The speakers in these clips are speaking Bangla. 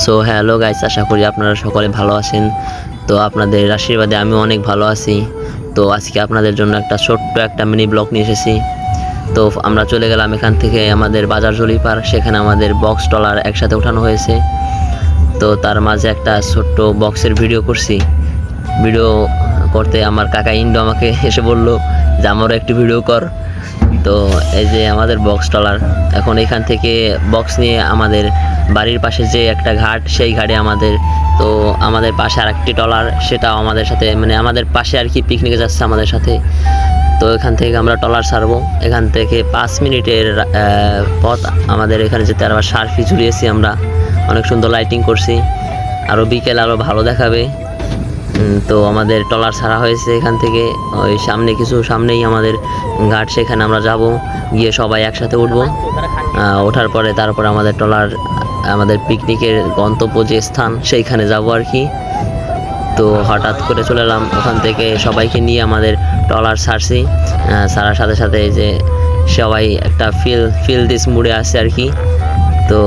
সো হ্যালো গাইস, আশা করি আপনারা সকলে ভালো আছেন। তো আপনাদের আশীর্বাদে আমি অনেক ভালো আছি। তো আজকে আপনাদের জন্য একটা ছোট্ট একটা মিনি ব্লগ নিয়ে এসেছি। তো আমরা চলে গেলাম এখান থেকে আমাদের বাজার জলিপার, সেখানে আমাদের বক্স টলার একসাথে উঠানো হয়েছে। তো তার মাঝে একটা ছোট্ট বক্সের ভিডিও করছি। ভিডিও করতে আমার কাকা ইন্ডো আমাকে এসে বলল যে আমারও একটি ভিডিও কর। তো এই যে আমাদের বক্স টলার, এখন এখান থেকে বক্স নিয়ে আমাদের বাড়ির পাশে যে একটা ঘাট, সেই ঘাটে আমাদের পাশে আর একটি টলার, সেটাও আমাদের সাথে, মানে আমাদের পাশে আর কি পিকনিকে যাচ্ছে আমাদের সাথে। তো এখান থেকে আমরা টলার ছাড়বো। এখান থেকে 5 মিনিটের পথ আমাদের এখানে যেতে। আর আবার সার্ফি ঝুলিয়েছি আমরা, অনেক সুন্দর লাইটিং করছি, আরও বিকেল আরও ভালো দেখাবে। তো আমাদের টলার ছাড়া হয়েছে এখান থেকে, ওই সামনেই আমাদের ঘাট, সেখানে আমরা যাব, গিয়ে সবাই একসাথে উঠবো। ওঠার পরে তারপর আমাদের টলার, আমাদের পিকনিকের গন্তব্য যে স্থান, সেইখানে যাব আর কি। তো হঠাৎ করে চলে এলাম ওখান থেকে, সবাইকে নিয়ে আমাদের টলার ছাড়ছি। ছাড়ার সাথে সাথে যে সবাই একটা ফিল দিস মুডে আসছে আর কি। তো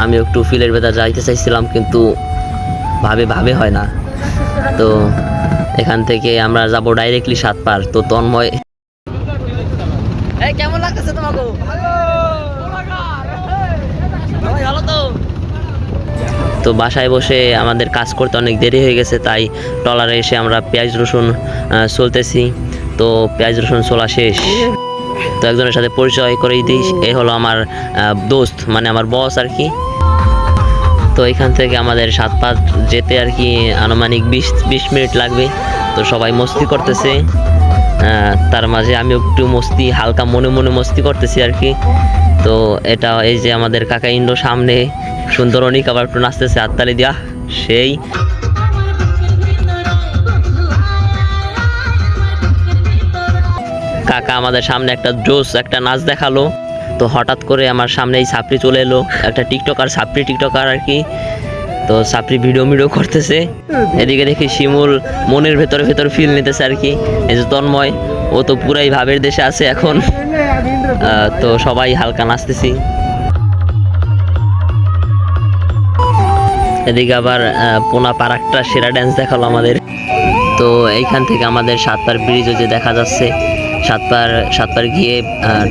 আমি একটু ফিলের ভেতর যাইতে চাইছিলাম, কিন্তু ভাবে হয় না। তো এখান থেকে আমরা যাব ডাইরেক্টলি সাতপার। তো তন্ময়, কেমন লাগতেছে তোমাকে? তো বাসায় বসে আমাদের কাজ করতে অনেক দেরি হয়ে গেছে, তাই ট্রলারে এসে আমরা পেঁয়াজ রসুন চলতেছি। তো পেঁয়াজ রসুন চলা শেষ। তো একজনের সাথে পরিচয় করেই দিই, এ হলো আমার দোস্ত, মানে আমার বস আর কি। তো এখান থেকে আমাদের সাতপাত যেতে আর কি আনুমানিক 20 মিনিট লাগবে। তো সবাই মস্তি করতেছে, তার মাঝে আমি একটু হালকা মনে মনে মস্তি করতেছি আর কি। তো এটা এই যে আমাদের কাকা ইন্ডো সামনে, সুন্দর অনেক আবার একটু নাচতেছে হাততালি দিয়া, সেই কাকা আমাদের সামনে একটা নাচ দেখালো। তো হঠাৎ করে আমার সামনে এই সাপড়ি চলে এলো, একটা টিকটকার আর কি। তো সাপড়ি ভিডিও করতেছে, এদিকে দেখি শিমুল মনের ভেতরে ফিল নিতেছে আর কি। এই যে তন্ময়, ও তো পুরাই ভাবের দেশে আছে এখন। তো সবাই হালকা নাচতেছি। এদিকে আবার পোনা পারাকটা সেরা ড্যান্স দেখালো আমাদের। তো এইখান থেকে আমাদের সাতপার ব্রিজও যে দেখা যাচ্ছে, সাতপার গিয়ে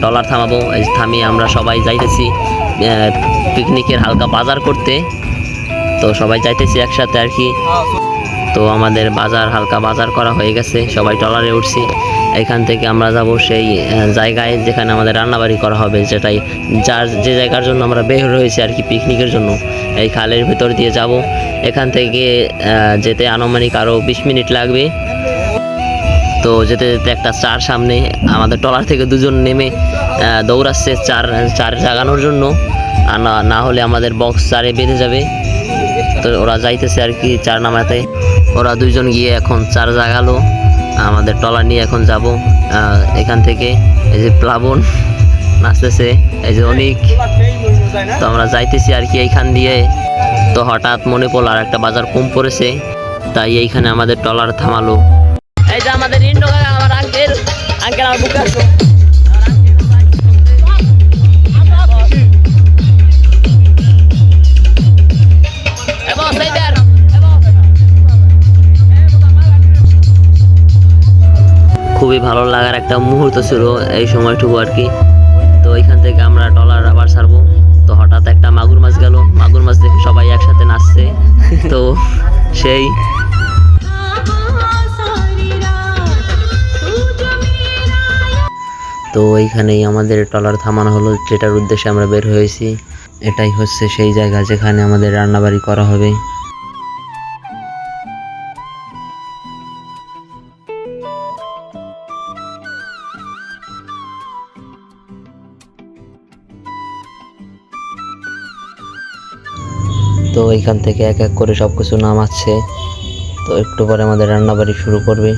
ট্রলার থামাবো। থামিয়ে আমরা সবাই যাইতেছি পিকনিকের হালকা বাজার করতে। তো সবাই যাইতেছি একসাথে আর কি। তো আমাদের হালকা বাজার করা হয়ে গেছে, সবাই ট্রলারে উঠছি। এখান থেকে আমরা যাব সেই জায়গায় যেখানে আমাদের রান্নাবাড়ি করা হবে, যে জায়গার জন্য আমরা বের হয়েছি আর কি পিকনিকের জন্য। এই খালের ভেতর দিয়ে যাব। এখান থেকে যেতে আনুমানিক আরও 20 মিনিট লাগবে। তো যেতে একটা চার সামনে, আমাদের ট্রলার থেকে দুজন নেমে দৌড়াচ্ছে চার জাগানোর জন্য, আর না হলে আমাদের বক্স চারে বেঁধে যাবে। তো ওরা যাইতেছে আর কি চার নামাতে। ওরা দুইজন গিয়ে এখন চার জাগালো, আমাদের ট্রলার নিয়ে এখন যাব এখান থেকে। এই যে প্লাবন নাচতেছে, এই যে অনেক। তো আমরা যাইতেছি আর কি এইখান দিয়ে। তো হঠাৎ মনে পড়লো আর একটা বাজার কম পড়েছে, তাই এইখানে আমাদের ট্রলার থামালো। এই যে আমাদের ইন্ডো কাকা, আমার আঙ্কেল আমার বুকে আসো। খুবই ভালো লাগার একটা মুহূর্ত ছিল এই সময়টুকু আর কি। তো এখান থেকে আমরা ট্রলার আবার ছাড়বো। তো হঠাৎ একটা মাগুর মাছ গেল, মাগুর মাছ দেখে সবাই একসাথে নাচছে। তো সেই তো এইখানেই আমাদের ট্রলার থামানো হলো, যেটার উদ্দেশ্যে আমরা বের হয়েছি। এটাই হচ্ছে সেই জায়গা যেখানে আমাদের রান্নাবাড়ি করা হবে। তো এইখান থেকে এক এক করে সব কিছু নামাচ্ছে। তো একটু পরে আমাদের রান্নাবাড়ি শুরু করবে।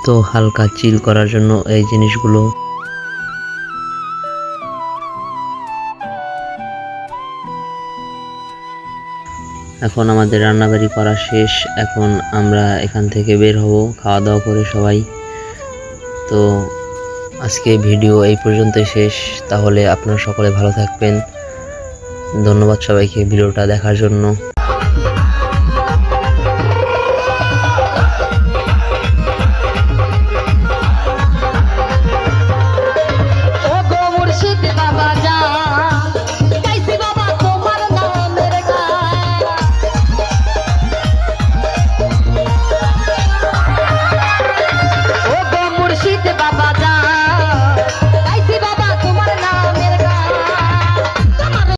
তো হালকা চিল করার জন্য এই জিনিসগুলো। এখন আমাদের রান্নাবাড়ি করা শেষ, এখন আমরা এখান থেকে বের হব খাওয়া দাওয়া করে সবাই। তো আজকে ভিডিও এই পর্যন্তই শেষ। তাহলে আপনারা সকলে ভালো থাকবেন। ধন্যবাদ সবাইকে ভিডিওটা দেখার জন্য।